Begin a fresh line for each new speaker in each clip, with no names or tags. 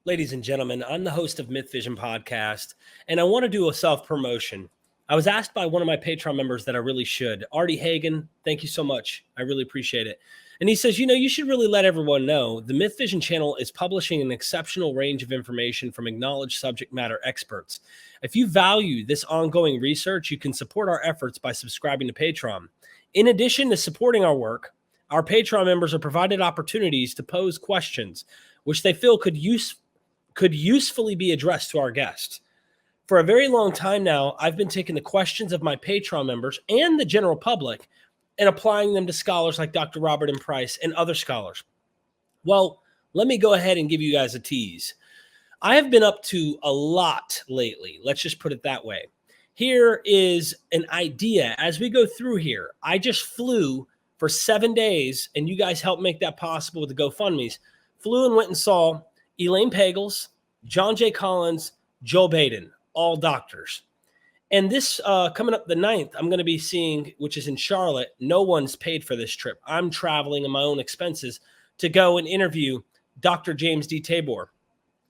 Ladies and gentlemen, I'm the host of MythVision podcast, and I want to do a self-promotion. I was asked by one of my Patreon members that I really should. Artie Hagen, thank you so much. I really appreciate it. And he says, you should really let everyone know the MythVision channel is publishing an exceptional range of information from acknowledged subject matter experts. If you value this ongoing research, you can support our efforts by subscribing to Patreon. In addition to supporting our work, our Patreon members are provided opportunities to pose questions which they feel could usefully be addressed to our guests. For a very long time now, I've been taking the questions of my Patreon members and the general public and applying them to scholars like Dr. Robert M. Price and other scholars. Well, let me go ahead and give you guys a tease. I have been up to a lot lately. Let's just put it that way. Here is an idea as we go through here. I just flew for 7 days, and you guys helped make that possible with the GoFundMes. Flew and went and saw Elaine Pagels, John J. Collins, Joel Baden, all doctors. And this coming up the 9th, I'm going to be seeing, which is in Charlotte. No one's paid for this trip. I'm traveling on my own expenses to go and interview Dr. James D. Tabor.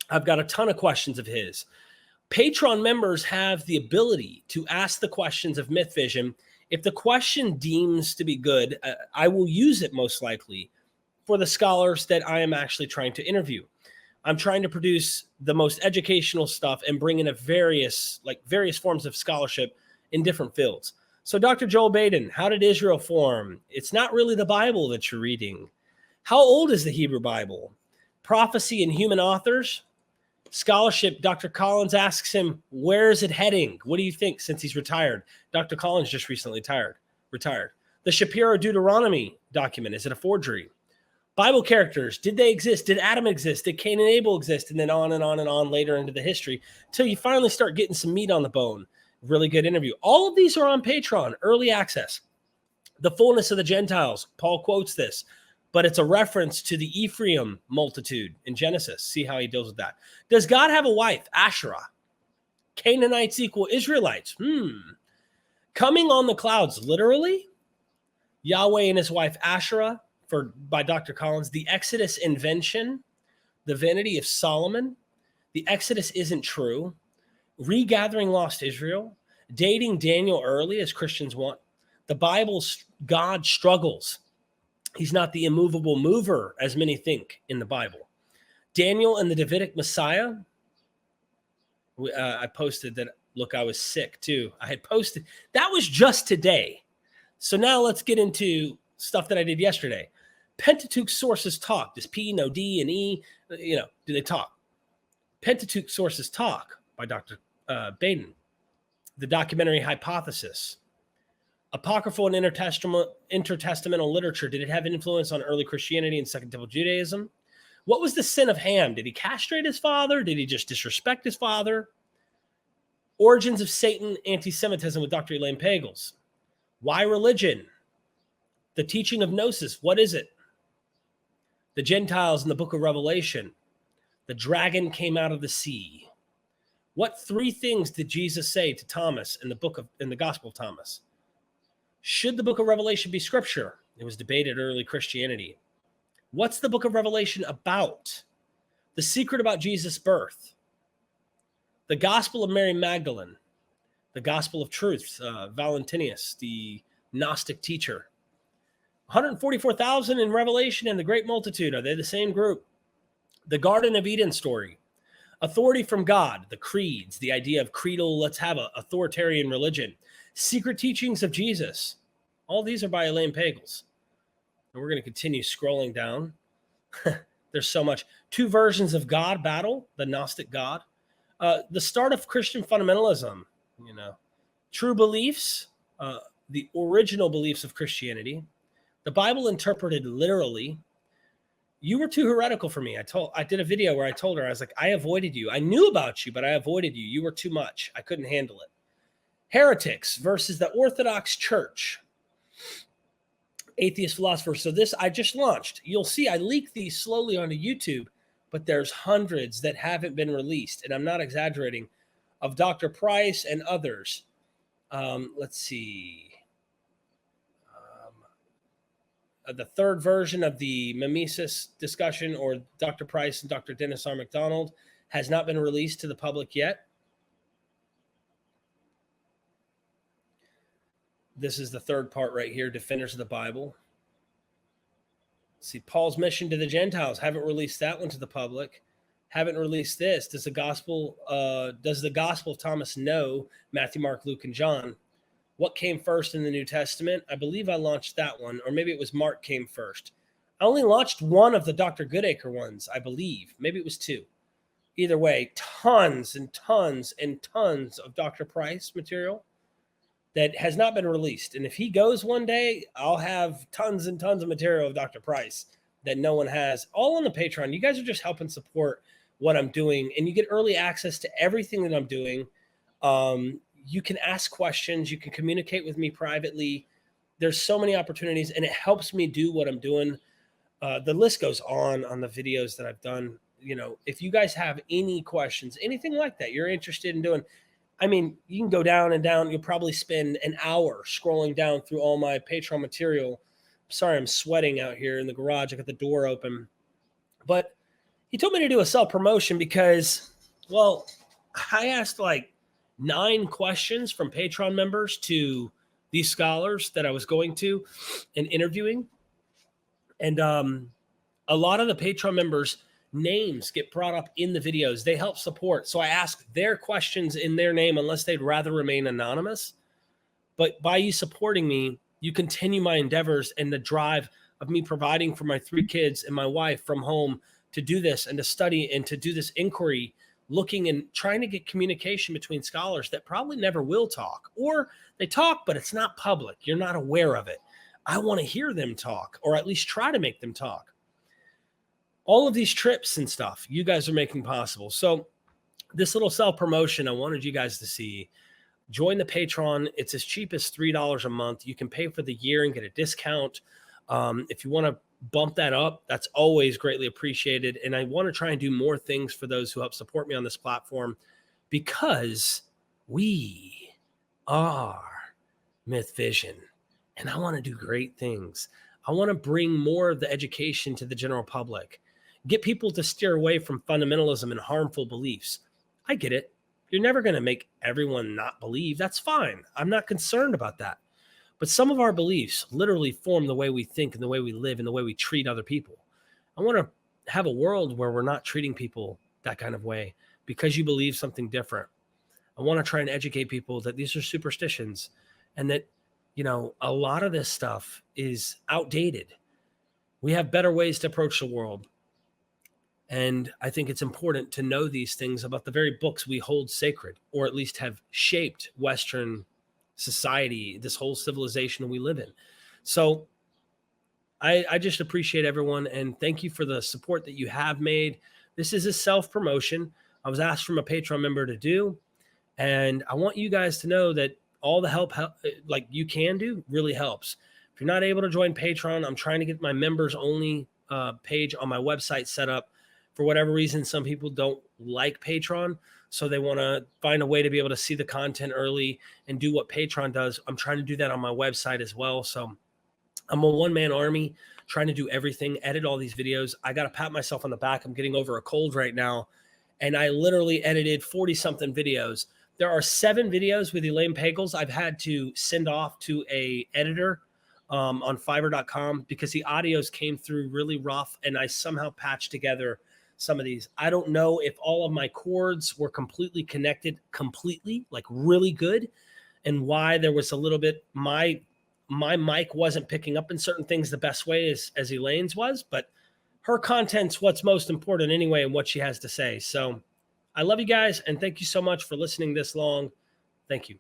I've got a ton of questions of his. Patreon members have the ability to ask the questions of MythVision. If the question deems to be good, I will use it most likely for the scholars that I am actually trying to interview. I'm trying to produce the most educational stuff and bring in various forms of scholarship in different fields. So Dr. Joel Baden, how did Israel form? It's not really the Bible that you're reading. How old is the Hebrew Bible? Prophecy and human authors? Scholarship, Dr. Collins asks him, where is it heading? What do you think since he's retired? Dr. Collins just recently retired. The Shapiro Deuteronomy document, is it a forgery? Bible characters, did they exist? Did Adam exist? Did Cain and Abel exist? And then on and on and on later into the history until you finally start getting some meat on the bone. Really good interview. All of these are on Patreon, early access. The fullness of the Gentiles, Paul quotes this, but it's a reference to the Ephraim multitude in Genesis. See how he deals with that. Does God have a wife? Asherah. Canaanites equal Israelites. Coming on the clouds, literally. Yahweh and his wife Asherah. By Dr. Collins, the Exodus invention, the vanity of Solomon, the Exodus isn't true, regathering lost Israel, dating Daniel early as Christians want, the Bible's God struggles. He's not the immovable mover as many think in the Bible. Daniel and the Davidic Messiah. I posted that, look, I was sick too. I had posted, that was just today. So now let's get into stuff that I did yesterday. Pentateuch sources talk. Does P know D and E? Do they talk? Pentateuch sources talk by Dr. Baden. The documentary hypothesis. Apocryphal and intertestamental literature. Did it have influence on early Christianity and Second Temple Judaism? What was the sin of Ham? Did he castrate his father? Did he just disrespect his father? Origins of Satan, anti-Semitism with Dr. Elaine Pagels. Why religion? The teaching of Gnosis, what is it? The Gentiles in the book of Revelation. The dragon came out of the sea. What 3 things did Jesus say to Thomas in the Gospel of Thomas? Should the book of Revelation be scripture? It was debated early Christianity. What's the book of Revelation about? The secret about Jesus' birth. The Gospel of Mary Magdalene. The Gospel of Truth, Valentinus, the Gnostic teacher. 144,000 in Revelation and the Great Multitude. Are they the same group? The Garden of Eden story. Authority from God, the creeds, the idea of creedal, let's have an authoritarian religion. Secret teachings of Jesus. All these are by Elaine Pagels. And we're going to continue scrolling down. There's so much. 2 versions of God battle, the Gnostic God. The start of Christian fundamentalism, true beliefs, the original beliefs of Christianity. The Bible interpreted literally. You were too heretical for me. I did a video where I told her, I was like, I avoided you. I knew about you, but I avoided you. You were too much. I couldn't handle it. Heretics versus the Orthodox Church. Atheist philosophers. So this I just launched. You'll see I leak these slowly onto YouTube, but there's hundreds that haven't been released. And I'm not exaggerating, of Dr. Price and others. Let's see. the third version of the mimesis discussion, or Dr. Price and Dr. Dennis R. McDonald, has not been released to the public yet. This is the third part right here, Defenders of the Bible. See, Paul's mission to the Gentiles, haven't released that one to the public. Haven't released this. Does the gospel of Thomas know Matthew, Mark, Luke, and John? What came first in the New Testament? I believe I launched that one, or maybe it was Mark came first. I only launched one of the Dr. Goodacre ones, I believe. Maybe it was two. Either way, tons and tons and tons of Dr. Price material that has not been released. And if he goes one day, I'll have tons and tons of material of Dr. Price that no one has, all on the Patreon. You guys are just helping support what I'm doing, and you get early access to everything that I'm doing. You can ask questions. You can communicate with me privately. There's so many opportunities, and it helps me do what I'm doing. The list goes on the videos that I've done. You know, if you guys have any questions, anything like that you're interested in doing, I mean, you can go down and down. You'll probably spend an hour scrolling down through all my Patreon material. Sorry, I'm sweating out here in the garage. I got the door open. But he told me to do a self-promotion because, well, I asked like 9 questions from Patreon members to these scholars that I was going to and interviewing. And a lot of the Patreon members' names get brought up in the videos. They help support. So I ask their questions in their name unless they'd rather remain anonymous. But by you supporting me, you continue my endeavors and the drive of me providing for my 3 kids and my wife from home to do this and to study and to do this inquiry, looking and trying to get communication between scholars that probably never will talk, or they talk, but it's not public. You're not aware of it. I want to hear them talk, or at least try to make them talk. All of these trips and stuff you guys are making possible. So this little self-promotion I wanted you guys to see. Join the Patreon. It's as cheap as $3 a month. You can pay for the year and get a discount. If you want to bump that up, that's always greatly appreciated. And I want to try and do more things for those who help support me on this platform, because we are MythVision, and I want to do great things. I want to bring more of the education to the general public, get people to steer away from fundamentalism and harmful beliefs. I get it. You're never going to make everyone not believe. That's fine. I'm not concerned about that. But some of our beliefs literally form the way we think and the way we live and the way we treat other people. I want to have a world where we're not treating people that kind of way because you believe something different. I want to try and educate people that these are superstitions and that, you know, a lot of this stuff is outdated. We have better ways to approach the world. And I think it's important to know these things about the very books we hold sacred, or at least have shaped Western society, this whole civilization we live in. So I just appreciate everyone, and thank you for the support that you have made. This is a self-promotion I was asked from a Patreon member to do, and I want you guys to know that all the help like you can do really helps. If you're not able to join Patreon, I'm trying to get my members only page on my website set up. For whatever reason, some people don't like Patreon, so they want to find a way to be able to see the content early and do what Patreon does. I'm trying to do that on my website as well. So I'm a one-man army trying to do everything, edit all these videos. I got to pat myself on the back. I'm getting over a cold right now, and I literally edited 40-something videos. There are 7 videos with Elaine Pagels I've had to send off to a editor on Fiverr.com because the audios came through really rough, and I somehow patched together some of these. I don't know if all of my cords were completely connected, like really good, and why there was a little bit, my mic wasn't picking up in certain things the best way as Elaine's was, but her content's what's most important anyway, and what she has to say. So I love you guys, and thank you so much for listening this long. Thank you.